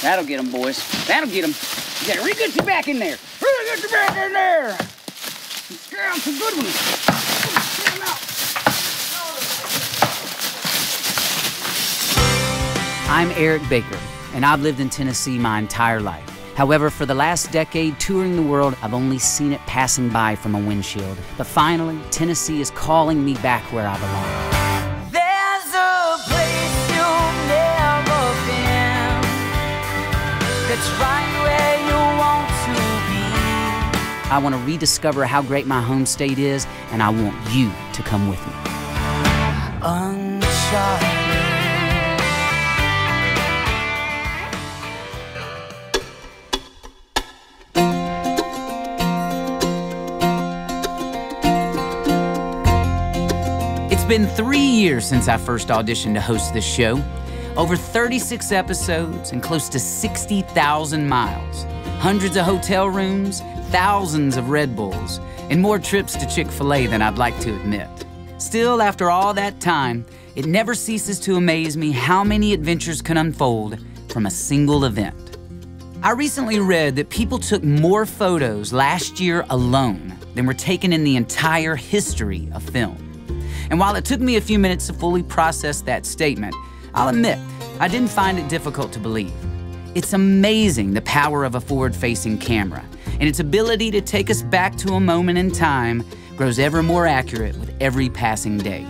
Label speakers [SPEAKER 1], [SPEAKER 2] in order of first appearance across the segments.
[SPEAKER 1] That'll get them, boys. That'll get them. You gotta really get you back in there. Really get you back in there. Scare out some good ones. Scare them out. I'm Erick Baker, and I've lived in Tennessee my entire life. However, for the last decade, touring the world, I've only seen it passing by from a windshield. But finally, Tennessee is calling me back where I belong. There's a place you've never been that's right where you want to be. I want to rediscover how great my home state is, and I want you to come with me. Uncharted. It's been 3 years since I first auditioned to host this show. Over 36 episodes and close to 60,000 miles. Hundreds of hotel rooms, thousands of Red Bulls, and more trips to Chick-fil-A than I'd like to admit. Still, after all that time, it never ceases to amaze me how many adventures can unfold from a single event. I recently read that people took more photos last year alone than were taken in the entire history of film. And while it took me a few minutes to fully process that statement, I'll admit, I didn't find it difficult to believe. It's amazing the power of a forward-facing camera, and its ability to take us back to a moment in time grows ever more accurate with every passing day.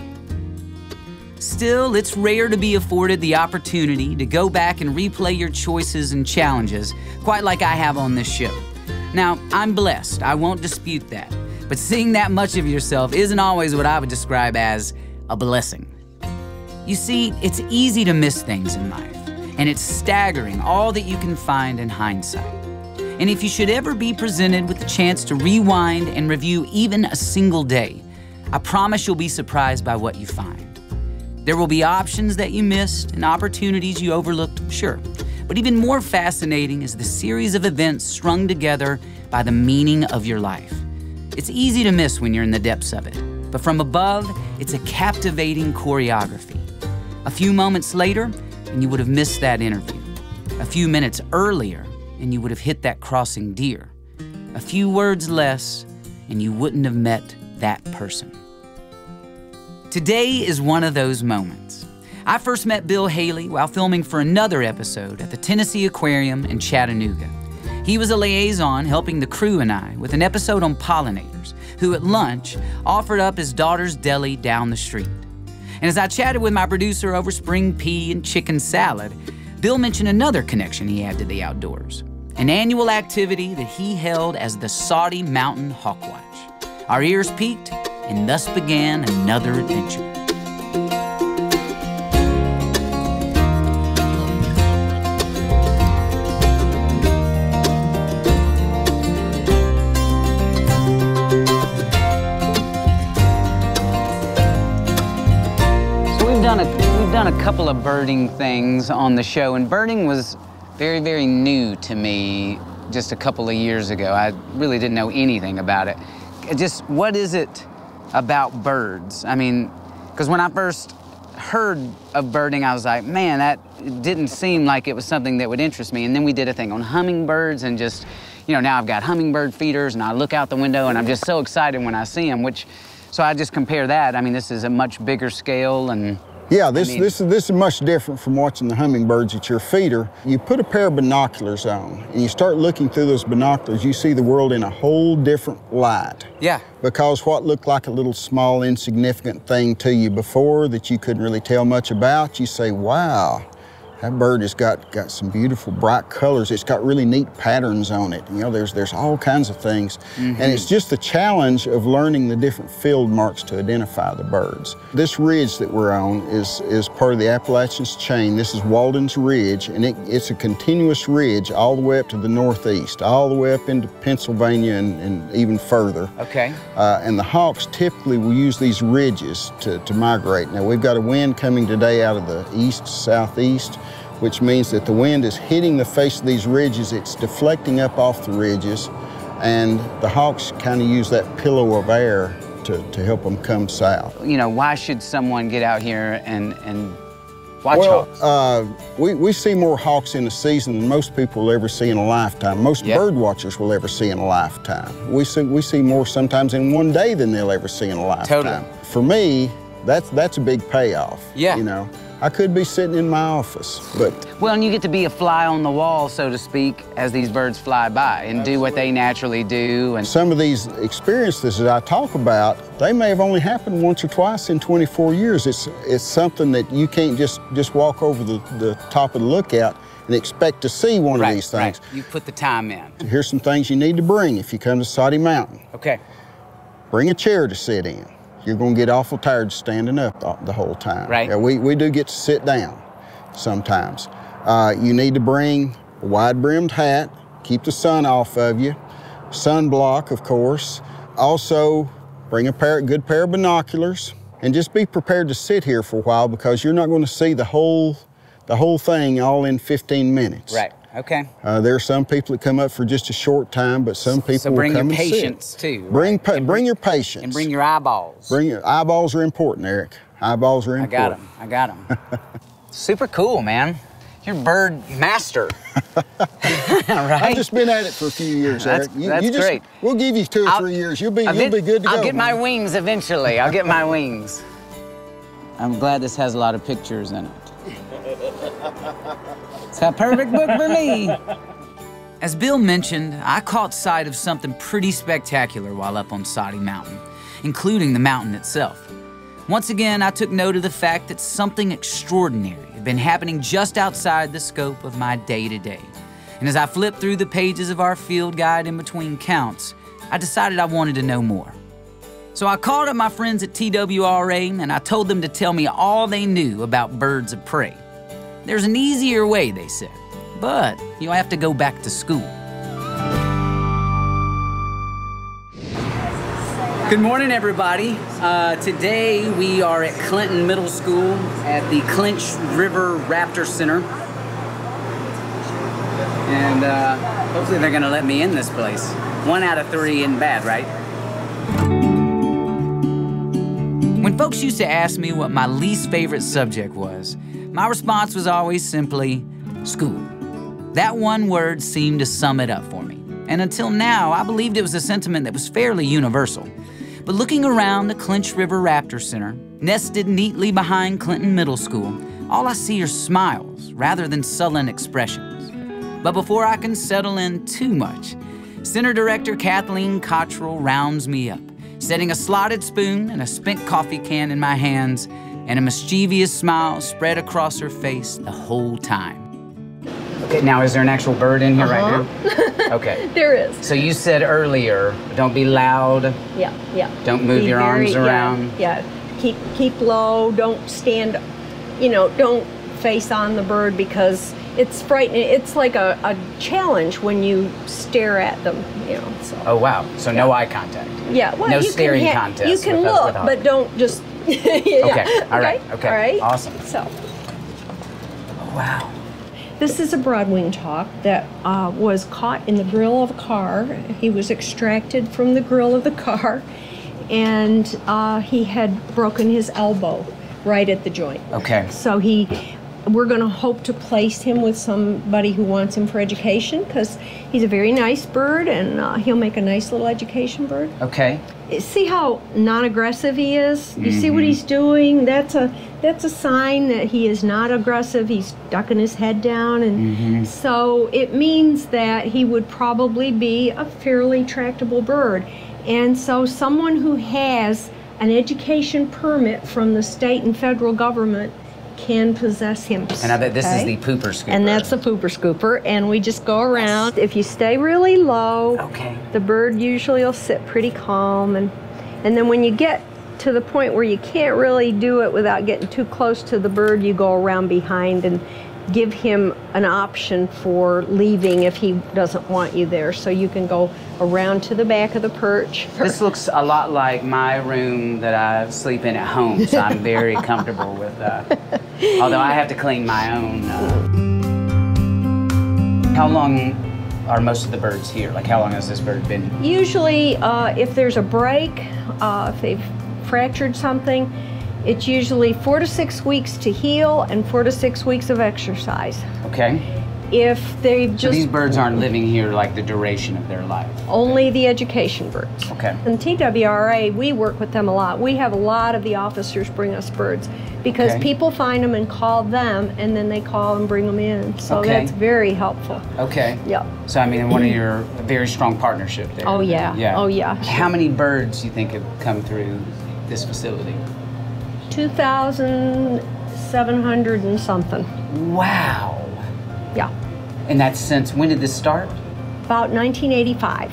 [SPEAKER 1] Still, it's rare to be afforded the opportunity to go back and replay your choices and challenges, quite like I have on this show. Now, I'm blessed, I won't dispute that. But seeing that much of yourself isn't always what I would describe as a blessing. You see, it's easy to miss things in life, and it's staggering all that you can find in hindsight. And if you should ever be presented with the chance to rewind and review even a single day, I promise you'll be surprised by what you find. There will be options that you missed and opportunities you overlooked, sure. But even more fascinating is the series of events strung together by the meaning of your life. It's easy to miss when you're in the depths of it, but from above, it's a captivating choreography. A few moments later, and you would have missed that interview. A few minutes earlier, and you would have hit that crossing deer. A few words less, and you wouldn't have met that person. Today is one of those moments. I first met Bill Haley while filming for another episode at the Tennessee Aquarium in Chattanooga. He was a liaison helping the crew and I with an episode on pollinators, who at lunch offered up his daughter's deli down the street. And as I chatted with my producer over spring pea and chicken salad, Bill mentioned another connection he had to the outdoors, an annual activity that he held as the Soddy Mountain Hawk Watch. Our ears peaked, and thus began another adventure. We've done a couple of birding things on the show, and birding was very, very new to me just a couple of years ago. I really didn't know anything about it. Just what is it about birds? I mean, because when I first heard of birding, I was like, man, that didn't seem like it was something that would interest me. And then we did a thing on hummingbirds, and just, you know, now I've got hummingbird feeders, and I look out the window, and I'm just so excited when I see them, so I just compare that. I mean, this is a much bigger scale, and
[SPEAKER 2] yeah, this is much different from watching the hummingbirds at your feeder. You put a pair of binoculars on, and you start looking through those binoculars, you see the world in a whole different light.
[SPEAKER 1] Yeah.
[SPEAKER 2] Because what looked like a little small, insignificant thing to you before that you couldn't really tell much about, you say, wow, that bird has got some beautiful bright colors. It's got really neat patterns on it. You know, there's all kinds of things. Mm-hmm. And it's just the challenge of learning the different field marks to identify the birds. This ridge that we're on is part of the Appalachians chain. This is Walden's Ridge, and it's a continuous ridge all the way up to the northeast, all the way up into Pennsylvania and even further.
[SPEAKER 1] Okay.
[SPEAKER 2] And the hawks typically will use these ridges to migrate. Now, we've got a wind coming today out of the east-southeast, which means that the wind is hitting the face of these ridges, it's deflecting up off the ridges, and the hawks kind of use that pillow of air to help them come south.
[SPEAKER 1] You know, why should someone get out here and Watch hawks.
[SPEAKER 2] We see more hawks in a season than most people will ever see in a lifetime. Most bird watchers will ever see in a lifetime. We see more sometimes in one day than they'll ever see in a lifetime.
[SPEAKER 1] Totally.
[SPEAKER 2] For me, that's a big payoff.
[SPEAKER 1] Yeah.
[SPEAKER 2] You know, I could be sitting in my office, but...
[SPEAKER 1] Well, and you get to be a fly on the wall, so to speak, as these birds fly by and do what they naturally do. And
[SPEAKER 2] some of these experiences that I talk about, they may have only happened once or twice in 24 years. It's something that you can't just walk over the top of the lookout and expect to see one of these things.
[SPEAKER 1] Right. You put the time in.
[SPEAKER 2] Here's some things you need to bring if you come to Soddy Mountain.
[SPEAKER 1] Okay.
[SPEAKER 2] Bring a chair to sit in. You're gonna get awful tired standing up the whole time.
[SPEAKER 1] Right.
[SPEAKER 2] Yeah, we do get to sit down sometimes. You need to bring a wide-brimmed hat, keep the sun off of you, sunblock, of course. Also, bring a good pair of binoculars, and just be prepared to sit here for a while because you're not gonna see the whole thing all in 15 minutes.
[SPEAKER 1] Right. Okay.
[SPEAKER 2] There are some people that come up for just a short time, but some people will come and sit.
[SPEAKER 1] Bring your patience too.
[SPEAKER 2] Bring your patience.
[SPEAKER 1] And bring your eyeballs.
[SPEAKER 2] Your eyeballs are important, Eric. Eyeballs are important.
[SPEAKER 1] I got them. Super cool, man. You're bird master. Right?
[SPEAKER 2] I've just been at it for a few years, Eric.
[SPEAKER 1] That's great.
[SPEAKER 2] We'll give you 2 or 3 years. You'll be good to go.
[SPEAKER 1] I'll get my wings eventually. I'll get my wings. I'm glad this has a lot of pictures in it. It's a perfect book for me. As Bill mentioned, I caught sight of something pretty spectacular while up on Soddy Mountain, including the mountain itself. Once again, I took note of the fact that something extraordinary had been happening just outside the scope of my day-to-day. And as I flipped through the pages of our field guide in between counts, I decided I wanted to know more. So I called up my friends at TWRA and I told them to tell me all they knew about birds of prey. There's an easier way, they said, but you'll have to go back to school. Good morning, everybody. Today we are at Clinton Middle School at the Clinch River Raptor Center. And hopefully they're gonna let me in this place. 1 out of 3 isn't bad, right? When folks used to ask me what my least favorite subject was, my response was always simply, school. That one word seemed to sum it up for me. And until now, I believed it was a sentiment that was fairly universal. But looking around the Clinch River Raptor Center, nested neatly behind Clinton Middle School, all I see are smiles rather than sullen expressions. But before I can settle in too much, Center Director Katie Cottrell rounds me up, setting a slotted spoon and a spent coffee can in my hands, and a mischievous smile spread across her face the whole time. Okay, now is there an actual bird in here right now? Okay.
[SPEAKER 3] There is.
[SPEAKER 1] So you said earlier, don't be loud.
[SPEAKER 3] Yeah.
[SPEAKER 1] Don't move your arms around.
[SPEAKER 3] Yeah. Keep low. Don't stand. Don't face on the bird because it's frightening. It's like a challenge when you stare at them. So.
[SPEAKER 1] Oh wow. So no eye contact.
[SPEAKER 3] Yeah. Well,
[SPEAKER 1] no staring contest.
[SPEAKER 3] You can look, but don't just.
[SPEAKER 1] Okay. All right. Okay.
[SPEAKER 3] All right.
[SPEAKER 1] Awesome.
[SPEAKER 3] So.
[SPEAKER 1] Oh, wow.
[SPEAKER 3] This is a broadwing hawk that was caught in the grill of a car. He was extracted from the grill of the car, and he had broken his elbow right at the joint.
[SPEAKER 1] Okay.
[SPEAKER 3] So we're going to hope to place him with somebody who wants him for education because he's a very nice bird, and he'll make a nice little education bird.
[SPEAKER 1] Okay.
[SPEAKER 3] See how non-aggressive he is? You see what he's doing? That's a sign that he is not aggressive. He's ducking his head down, and so it means that he would probably be a fairly tractable bird. And so someone who has an education permit from the state and federal government can possess him.
[SPEAKER 1] And I bet this is the pooper scooper.
[SPEAKER 3] And that's the pooper scooper, and we just go around. If you stay really low, the bird usually will sit pretty calm, and then when you get to the point where you can't really do it without getting too close to the bird, you go around behind and give him an option for leaving if he doesn't want you there. So you can go around to the back of the perch.
[SPEAKER 1] This looks a lot like my room that I sleep in at home, so I'm very comfortable with that. Although I have to clean my own. How long are most of the birds here? Like how long has this bird been here?
[SPEAKER 3] Usually if there's a break, if they've fractured something, It's usually 4 to 6 weeks to heal and 4 to 6 weeks of exercise.
[SPEAKER 1] Okay.
[SPEAKER 3] If they just...
[SPEAKER 1] So these birds aren't living here like the duration of their life?
[SPEAKER 3] Only the education birds.
[SPEAKER 1] Okay.
[SPEAKER 3] And TWRA, we work with them a lot. We have a lot of the officers bring us birds because people find them and call them, and then they call and bring them in. So that's very helpful.
[SPEAKER 1] Okay.
[SPEAKER 3] Yeah.
[SPEAKER 1] So I mean, one of your very strong partnership there.
[SPEAKER 3] Oh yeah.
[SPEAKER 1] Yeah.
[SPEAKER 3] Oh yeah.
[SPEAKER 1] How many birds do you think have come through this facility?
[SPEAKER 3] 2,700 and something.
[SPEAKER 1] Wow.
[SPEAKER 3] Yeah.
[SPEAKER 1] And that's since, when did this start?
[SPEAKER 3] About 1985.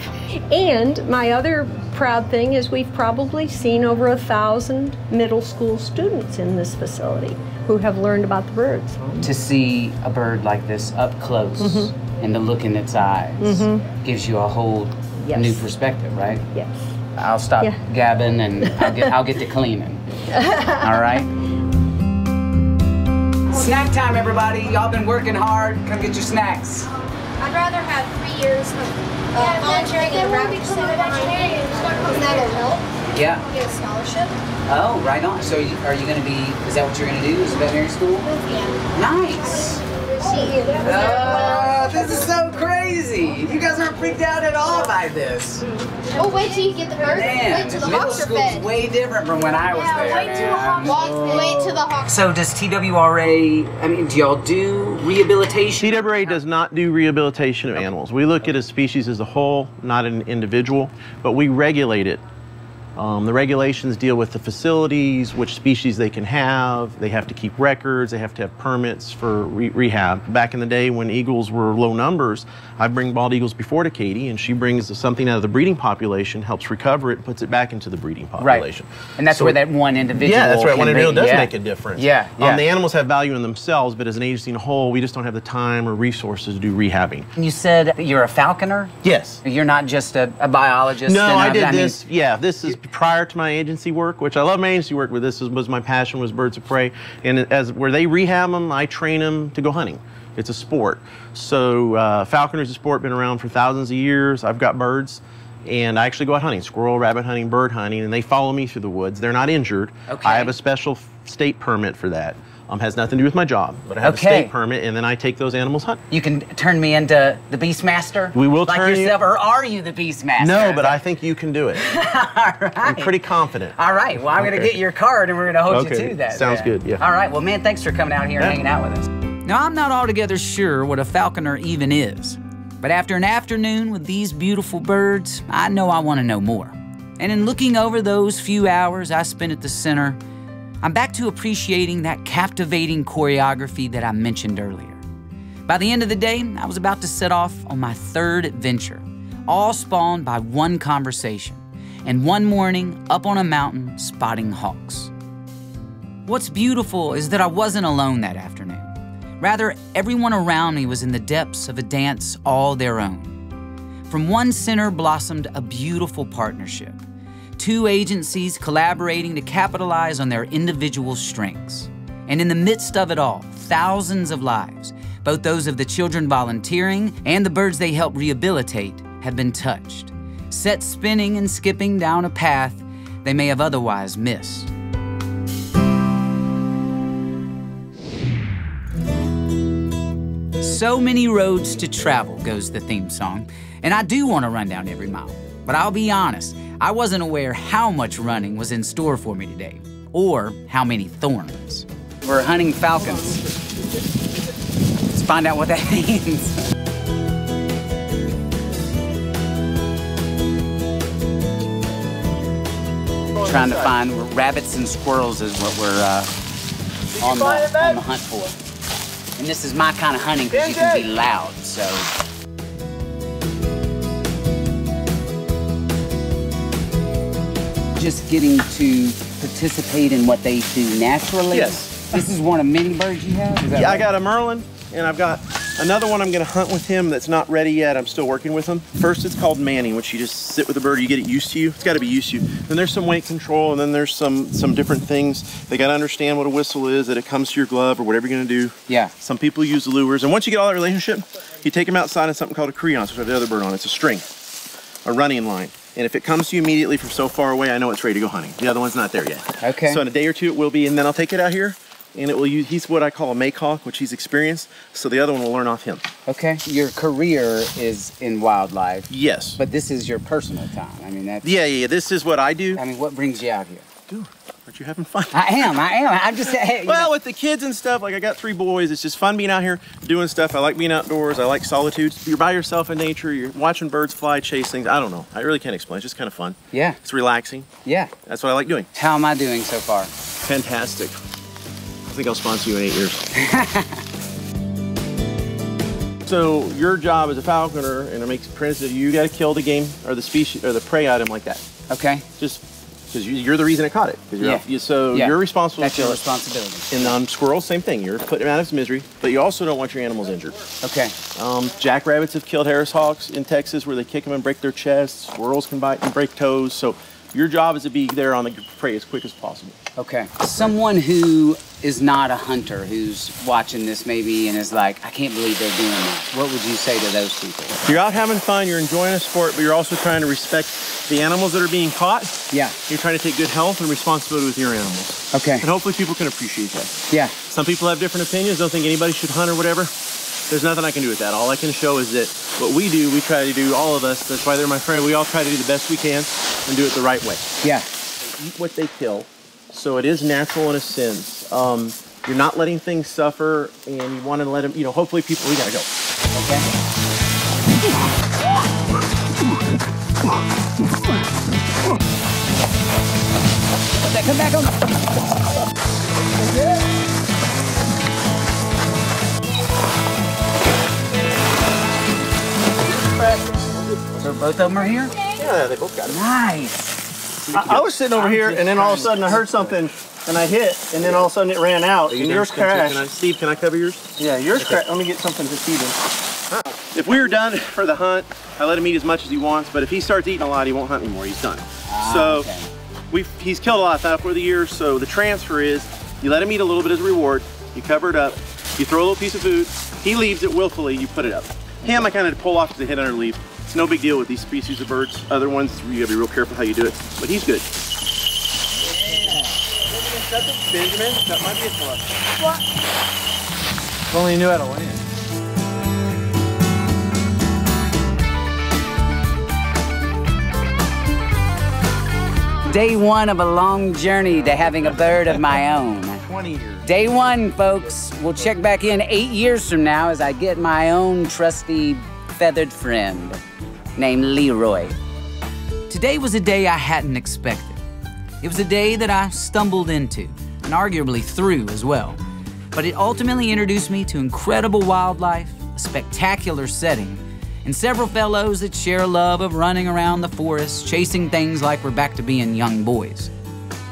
[SPEAKER 3] And my other proud thing is we've probably seen over 1,000 middle school students in this facility who have learned about the birds.
[SPEAKER 1] To see a bird like this up close and to look in its eyes gives you a whole new perspective, right?
[SPEAKER 3] Yes.
[SPEAKER 1] I'll stop gabbing and I'll get to cleaning. All right? Snack time, everybody. Y'all been working hard. Come get your snacks.
[SPEAKER 4] I'd rather have 3 years of volunteering in the Raptor Center behind because that'll help.
[SPEAKER 1] Yeah.
[SPEAKER 4] Get a scholarship.
[SPEAKER 1] Oh, right on. So are you going to be, is that what you're going to do? Is veterinary school?
[SPEAKER 4] Yeah.
[SPEAKER 1] Nice. This is so crazy. You guys aren't freaked out at all by this.
[SPEAKER 4] Oh, wait till you get the bird.
[SPEAKER 1] Man,
[SPEAKER 4] Wait till the
[SPEAKER 1] middle
[SPEAKER 4] hawks are
[SPEAKER 1] school's
[SPEAKER 4] fed.
[SPEAKER 1] way different from when I was there.
[SPEAKER 4] Wait till the hawks. Wait till the hawks.
[SPEAKER 1] So does TWRA, I mean, do y'all do rehabilitation?
[SPEAKER 5] TWRA does not do rehabilitation of animals. We look at a species as a whole, not an individual, but we regulate it. The regulations deal with the facilities, which species they can have. They have to keep records. They have to have permits for rehab. Back in the day when eagles were low numbers, I bring bald eagles before to Katie, and she brings something out of the breeding population, helps recover it, and puts it back into the breeding population.
[SPEAKER 1] Right. And that's where that one individual
[SPEAKER 5] that's right. One individual does
[SPEAKER 1] yeah.
[SPEAKER 5] make a difference.
[SPEAKER 1] Yeah.
[SPEAKER 5] The animals have value in themselves, but as an agency in a whole, we just don't have the time or resources to do rehabbing.
[SPEAKER 1] You said you're a falconer?
[SPEAKER 5] Yes.
[SPEAKER 1] You're not just a biologist?
[SPEAKER 5] No, I did this. This is prior to my agency work, which I love my agency work, but this was my passion, was birds of prey. And where they rehab them, I train them to go hunting. It's a sport. So falconry is a sport, been around for thousands of years. I've got birds, and I actually go out hunting, squirrel, rabbit hunting, bird hunting, and they follow me through the woods. They're not injured.
[SPEAKER 1] Okay.
[SPEAKER 5] I have a special state permit for that. Has nothing to do with my job, but I have a state permit, and then I take those animals hunting.
[SPEAKER 1] You can turn me into the Beastmaster?
[SPEAKER 5] We will
[SPEAKER 1] like
[SPEAKER 5] turn
[SPEAKER 1] yourself,
[SPEAKER 5] you.
[SPEAKER 1] Or are you the Beastmaster?
[SPEAKER 5] No, but I think you can do it.
[SPEAKER 1] All right.
[SPEAKER 5] I'm pretty confident.
[SPEAKER 1] All right. Well, I'm going to get your card, and we're going to hold you to that.
[SPEAKER 5] Sounds good, yeah.
[SPEAKER 1] All right. Well, man, thanks for coming out here and hanging out with us. Now, I'm not altogether sure what a falconer even is, but after an afternoon with these beautiful birds, I know I want to know more. And in looking over those few hours I spent at the center, I'm back to appreciating that captivating choreography that I mentioned earlier. By the end of the day, I was about to set off on my third adventure, all spawned by one conversation and one morning up on a mountain spotting hawks. What's beautiful is that I wasn't alone that afternoon. Rather, everyone around me was in the depths of a dance all their own. From one center blossomed a beautiful partnership. Two agencies collaborating to capitalize on their individual strengths. And in the midst of it all, thousands of lives, both those of the children volunteering and the birds they help rehabilitate, have been touched, set spinning and skipping down a path they may have otherwise missed. So many roads to travel, goes the theme song, and I do want to run down every mile. But I'll be honest, I wasn't aware how much running was in store for me today, or how many thorns. We're hunting falcons. Let's find out what that means. Trying to find rabbits and squirrels is what we're on the hunt for. And this is my kind of hunting because you can be loud, so. Just getting to participate in what they do naturally?
[SPEAKER 5] Yes.
[SPEAKER 1] This is one of many birds you have? Is that right?
[SPEAKER 5] I got a Merlin, and I've got another one I'm going to hunt with him that's not ready yet. I'm still working with him. First, it's called manning, which you just sit with the bird, you get it used to you. It's got to be used to you. Then there's some weight control, and then there's some different things. They got to understand what a whistle is, that it comes to your glove or whatever you're going to do.
[SPEAKER 1] Yeah.
[SPEAKER 5] Some people use lures, and once you get all that relationship, you take them outside on something called a creance, which I have the other bird on. It's a string, a running line. And if it comes to you immediately from so far away, I know it's ready to go hunting. The other one's not there yet.
[SPEAKER 1] Okay.
[SPEAKER 5] So in a day or two it will be, and then I'll take it out here, and it will use, he's what I call a make hawk, which he's experienced, so the other one will learn off him.
[SPEAKER 1] Okay. Your career is in wildlife.
[SPEAKER 5] Yes.
[SPEAKER 1] But this is your personal time. I mean, that's...
[SPEAKER 5] Yeah, this is what I do.
[SPEAKER 1] I mean, what brings you out here?
[SPEAKER 5] Dude, aren't you having fun?
[SPEAKER 1] I am. I'm just... Hey,
[SPEAKER 5] well, with the kids and stuff, like I got 3 boys, it's just fun being out here doing stuff. I like being outdoors. I like solitude. You're by yourself in nature. You're watching birds fly, chase things. I don't know. I really can't explain. It's just kind of fun.
[SPEAKER 1] Yeah.
[SPEAKER 5] It's relaxing.
[SPEAKER 1] Yeah.
[SPEAKER 5] That's what I like doing.
[SPEAKER 1] How am I doing so far?
[SPEAKER 5] Fantastic. I think I'll sponsor you in 8 years. So your job as a falconer, and it makes principle, you got to kill the game or the species or the prey item like that.
[SPEAKER 1] Okay.
[SPEAKER 5] Just because you're the reason it caught it. You're responsible.
[SPEAKER 1] That's your responsibility.
[SPEAKER 5] And on squirrels, same thing. You're putting them out of his misery, but you also don't want your animals injured.
[SPEAKER 1] Okay.
[SPEAKER 5] Jackrabbits have killed Harris hawks in Texas where they kick them and break their chests. Squirrels can bite and break toes. So your job is to be there on the prey as quick as possible.
[SPEAKER 1] Okay. Someone who is not a hunter, who's watching this maybe and is like, I can't believe they're doing that. What would you say to those people?
[SPEAKER 5] You're out having fun, you're enjoying a sport, but you're also trying to respect the animals that are being caught.
[SPEAKER 1] Yeah.
[SPEAKER 5] You're trying to take good health and responsibility with your animals.
[SPEAKER 1] Okay.
[SPEAKER 5] And hopefully people can appreciate that.
[SPEAKER 1] Yeah.
[SPEAKER 5] Some people have different opinions, don't think anybody should hunt or whatever. There's nothing I can do with that. All I can show is that what we do, we try to do, all of us, that's why they're my friend, we all try to do the best we can and do it the right way.
[SPEAKER 1] Yeah.
[SPEAKER 5] They eat what they kill, so it is natural in a sense. You're not letting things suffer, and you want to let them, hopefully people, we gotta go.
[SPEAKER 1] Okay. Come back on. So both of them are here?
[SPEAKER 5] Yeah, they both got it.
[SPEAKER 1] Nice.
[SPEAKER 6] I was sitting over here, and then all of a sudden I heard something, and I hit, and then all of a sudden it ran out, and yours crashed.
[SPEAKER 5] Steve, can I cover yours?
[SPEAKER 6] Yeah, yours crashed. Let me get something to feed him.
[SPEAKER 5] If we were done for the hunt, I let him eat as much as he wants, but if he starts eating a lot, he won't hunt anymore. He's done.
[SPEAKER 1] Okay.
[SPEAKER 5] He's killed a lot of stuff over the years, so the transfer is, you let him eat a little bit as a reward, you cover it up, you throw a little piece of food, he leaves it willfully, you put it up. Him, I kind of pull off the head under leaf. It's no big deal with these species of birds. Other ones, you gotta be real careful how you do it, but he's good. Yeah. Benjamin, that might be a plus.
[SPEAKER 6] What? If only you knew how to land.
[SPEAKER 1] Day one of a long journey to having a bird of my own.
[SPEAKER 5] 20 years.
[SPEAKER 1] Day one, folks. We'll check back in 8 years from now as I get my own trusty feathered friend named Leroy. Today was a day I hadn't expected. It was a day that I stumbled into, and arguably through as well. But it ultimately introduced me to incredible wildlife, a spectacular setting, and several fellows that share a love of running around the forest, chasing things like we're back to being young boys.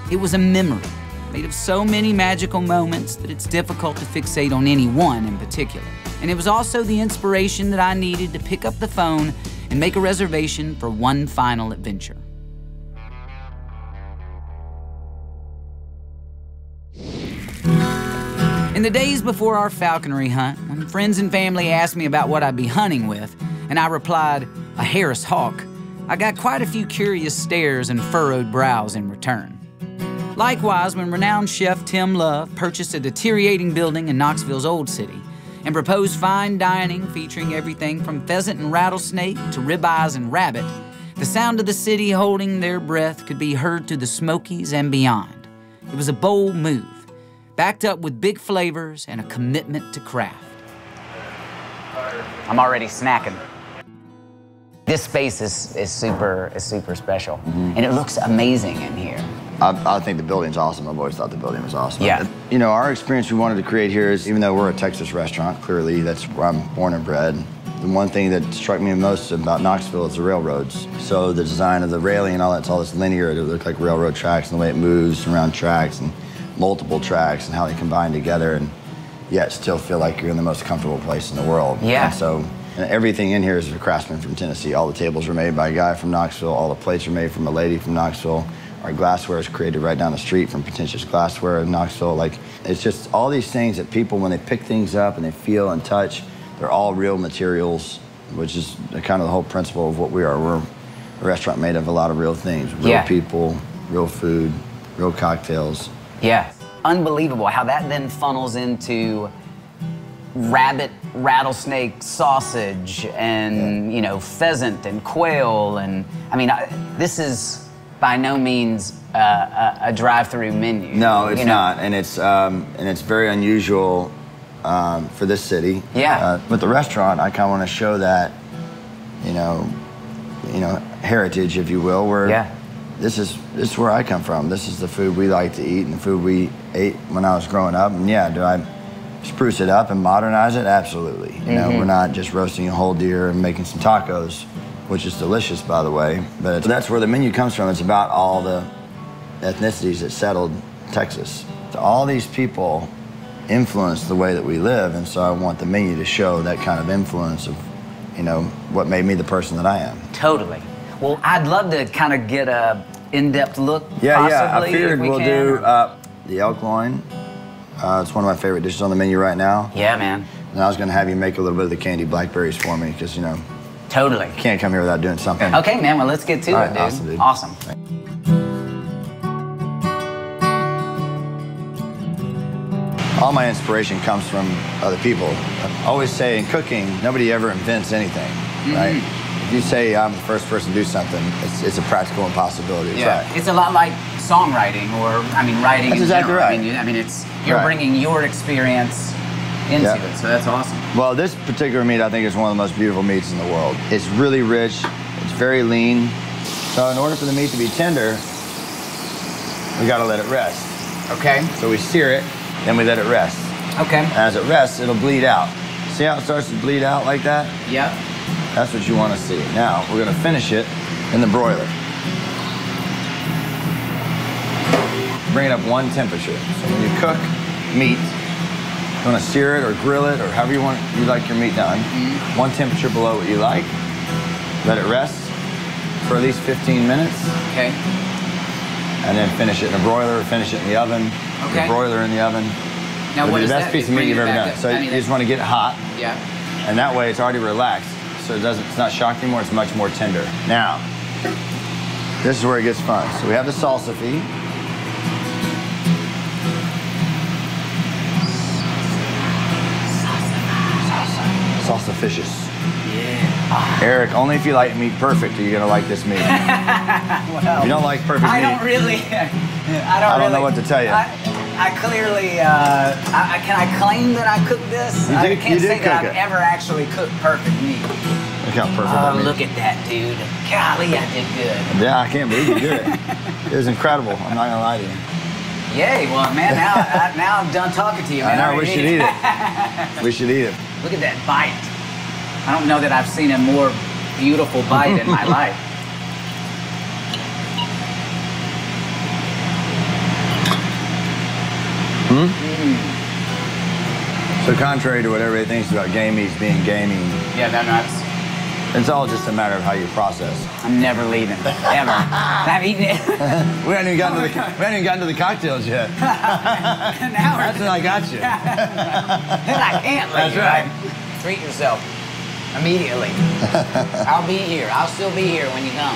[SPEAKER 1] It was a memory made of so many magical moments that it's difficult to fixate on any one in particular. And it was also the inspiration that I needed to pick up the phone and make a reservation for one final adventure. In the days before our falconry hunt, when friends and family asked me about what I'd be hunting with, and I replied, a Harris hawk, I got quite a few curious stares and furrowed brows in return. Likewise, when renowned chef Tim Love purchased a deteriorating building in Knoxville's Old City and proposed fine dining featuring everything from pheasant and rattlesnake to ribeyes and rabbit, the sound of the city holding their breath could be heard to the Smokies and beyond. It was a bold move, backed up with big flavors and a commitment to craft. I'm already snacking. This space is super special, and it looks amazing in here.
[SPEAKER 7] I think the building's awesome. I've always thought the building was awesome.
[SPEAKER 1] Yeah.
[SPEAKER 7] You know, our experience we wanted to create here is, even though we're a Texas restaurant, clearly that's where I'm born and bred, the one thing that struck me most about Knoxville is the railroads. So the design of the railing and all that's all this linear, it looked like railroad tracks and the way it moves around tracks and multiple tracks and how they combine together, and yet still feel like you're in the most comfortable place in the world.
[SPEAKER 1] Yeah.
[SPEAKER 7] And so everything in here is a craftsman from Tennessee. All the tables were made by a guy from Knoxville. All the plates are made from a lady from Knoxville. Our glassware is created right down the street from Pretentious Glassware in Knoxville. Like, it's just all these things that people, when they pick things up and they feel and touch, they're all real materials, which is kind of the whole principle of what we are. a restaurant made of a lot of real things, real people, real food, real cocktails.
[SPEAKER 1] Yeah, unbelievable how that then funnels into rabbit rattlesnake sausage and you know, pheasant and quail, and I mean this is by no means a drive-through menu.
[SPEAKER 7] No, it's not, and it's very unusual for this city.
[SPEAKER 1] Yeah.
[SPEAKER 7] But the restaurant, I kind of want to show that, you know, heritage, if you will, where this is where I come from. This is the food we like to eat and the food we ate when I was growing up. And yeah, do I spruce it up and modernize it? Absolutely. You know, we're not just roasting a whole deer and making some tacos, which is delicious, by the way. But that's where the menu comes from. It's about all the ethnicities that settled Texas. So all these people influence the way that we live, and so I want the menu to show that kind of influence of, you know, what made me the person that I am.
[SPEAKER 1] Totally. Well, I'd love to kind of get a in-depth look, possibly,
[SPEAKER 7] I figured we'll do
[SPEAKER 1] or...
[SPEAKER 7] the elk loin. It's one of my favorite dishes on the menu right now.
[SPEAKER 1] Yeah, man.
[SPEAKER 7] And I was gonna have you make a little bit of the candied blackberries for me, because, you know,
[SPEAKER 1] totally.
[SPEAKER 7] Can't come here without doing something.
[SPEAKER 1] Okay, man, well, let's get to it, dude.
[SPEAKER 7] Awesome, dude.
[SPEAKER 1] Awesome.
[SPEAKER 7] All my inspiration comes from other people. I always say in cooking, nobody ever invents anything, right? If you say I'm the first person to do something, it's a practical impossibility to try.
[SPEAKER 1] It's a lot like songwriting, or I mean, writing.
[SPEAKER 7] That's
[SPEAKER 1] in
[SPEAKER 7] exactly
[SPEAKER 1] general.
[SPEAKER 7] right.
[SPEAKER 1] I mean, it's you're bringing your experience into it, so that's awesome.
[SPEAKER 7] Well, this particular meat I think is one of the most beautiful meats in the world. It's really rich. It's very lean. So in order for the meat to be tender, we got to let it rest.
[SPEAKER 1] Okay.
[SPEAKER 7] So we sear it, then we let it rest.
[SPEAKER 1] Okay.
[SPEAKER 7] As it rests, it'll bleed out. See how it starts to bleed out like that?
[SPEAKER 1] Yep.
[SPEAKER 7] That's what you want to see. Now, we're going to finish it in the broiler. Bring it up one temperature. So when you cook meat, you want to sear it or grill it or however you like your meat done. One temperature below what you like. Let it rest for at least 15 minutes.
[SPEAKER 1] Okay.
[SPEAKER 7] And then finish it in a broiler, finish it in the oven.
[SPEAKER 1] Okay.
[SPEAKER 7] The broiler in the oven.
[SPEAKER 1] Now, what is
[SPEAKER 7] the best piece of meat you've ever done. So you just want to get it hot.
[SPEAKER 1] Yeah.
[SPEAKER 7] And that way it's already relaxed. So it's not shocked anymore, it's much more tender. Now, this is where it gets fun. So we have the salsa feed. Salsa fishes. Yeah. Eric, only if you like meat perfect are you gonna like this meat.
[SPEAKER 1] Well,
[SPEAKER 7] if you don't like perfect meat,
[SPEAKER 1] I don't
[SPEAKER 7] know what to tell you.
[SPEAKER 1] I clearly, can I claim that I cooked this? I can't say that I've ever actually cooked perfect meat.
[SPEAKER 7] Look how perfect that meat.
[SPEAKER 1] Look at that, dude. Golly, I did good.
[SPEAKER 7] Yeah, I can't believe you did it. It was incredible. I'm not gonna lie to you.
[SPEAKER 1] Yay, well, man, now I'm done talking to you, man.
[SPEAKER 7] I know, we should eat it. We should eat it.
[SPEAKER 1] Look at that bite. I don't know that I've seen a more beautiful bite in my life.
[SPEAKER 7] So contrary to what everybody thinks about game meats being gaming,
[SPEAKER 1] yeah,
[SPEAKER 7] it's all just a matter of how you process.
[SPEAKER 1] I'm never leaving, ever. I've eaten it.
[SPEAKER 7] We haven't even gotten to the cocktails yet. That's when I got you.
[SPEAKER 1] Then I can't leave.
[SPEAKER 7] That's right.
[SPEAKER 1] Treat yourself immediately. I'll be here. I'll still be here when you come.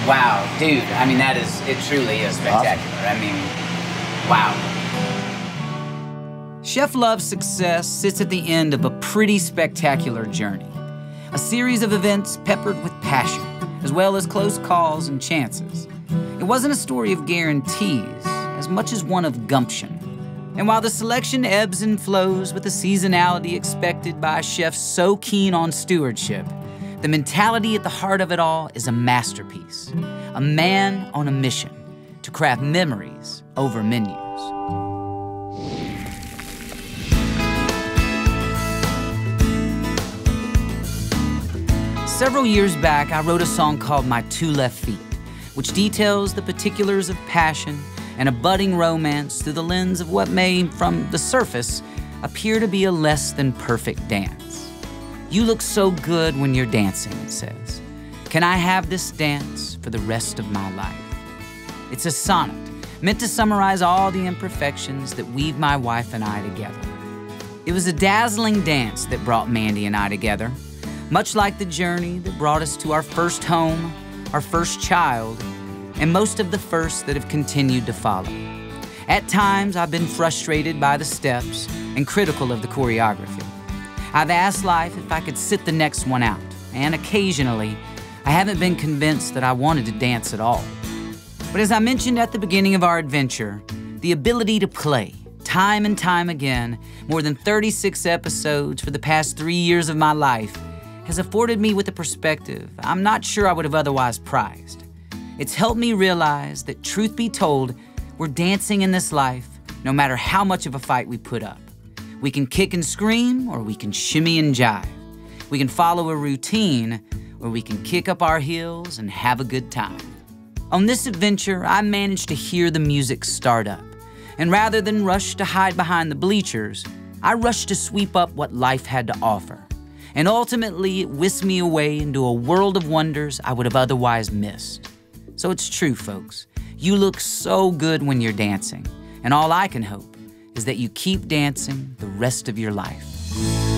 [SPEAKER 1] Wow, dude. I mean, it truly is spectacular. Awesome. I mean, wow. Chef Love's success sits at the end of a pretty spectacular journey. A series of events peppered with passion, as well as close calls and chances. It wasn't a story of guarantees, as much as one of gumption. And while the selection ebbs and flows with the seasonality expected by a chef so keen on stewardship, the mentality at the heart of it all is a masterpiece. A man on a mission to craft memories over menus. Several years back, I wrote a song called My Two Left Feet, which details the particulars of passion and a budding romance through the lens of what may, from the surface, appear to be a less than perfect dance. You look so good when you're dancing, it says. Can I have this dance for the rest of my life? It's a sonnet meant to summarize all the imperfections that weave my wife and I together. It was a dazzling dance that brought Mandy and I together. much like the journey that brought us to our first home, our first child, and most of the firsts that have continued to follow. At times, I've been frustrated by the steps and critical of the choreography. I've asked life if I could sit the next one out, and occasionally, I haven't been convinced that I wanted to dance at all. But as I mentioned at the beginning of our adventure, the ability to play, time and time again, more than 36 episodes for the past 3 years of my life, has afforded me with a perspective I'm not sure I would have otherwise prized. It's helped me realize that, truth be told, we're dancing in this life no matter how much of a fight we put up. We can kick and scream, or we can shimmy and jive. We can follow a routine, or we can kick up our heels and have a good time. On this adventure, I managed to hear the music start up, and rather than rush to hide behind the bleachers, I rushed to sweep up what life had to offer. And ultimately, it whisked me away into a world of wonders I would have otherwise missed. So it's true, folks. You look so good when you're dancing, and all I can hope is that you keep dancing the rest of your life.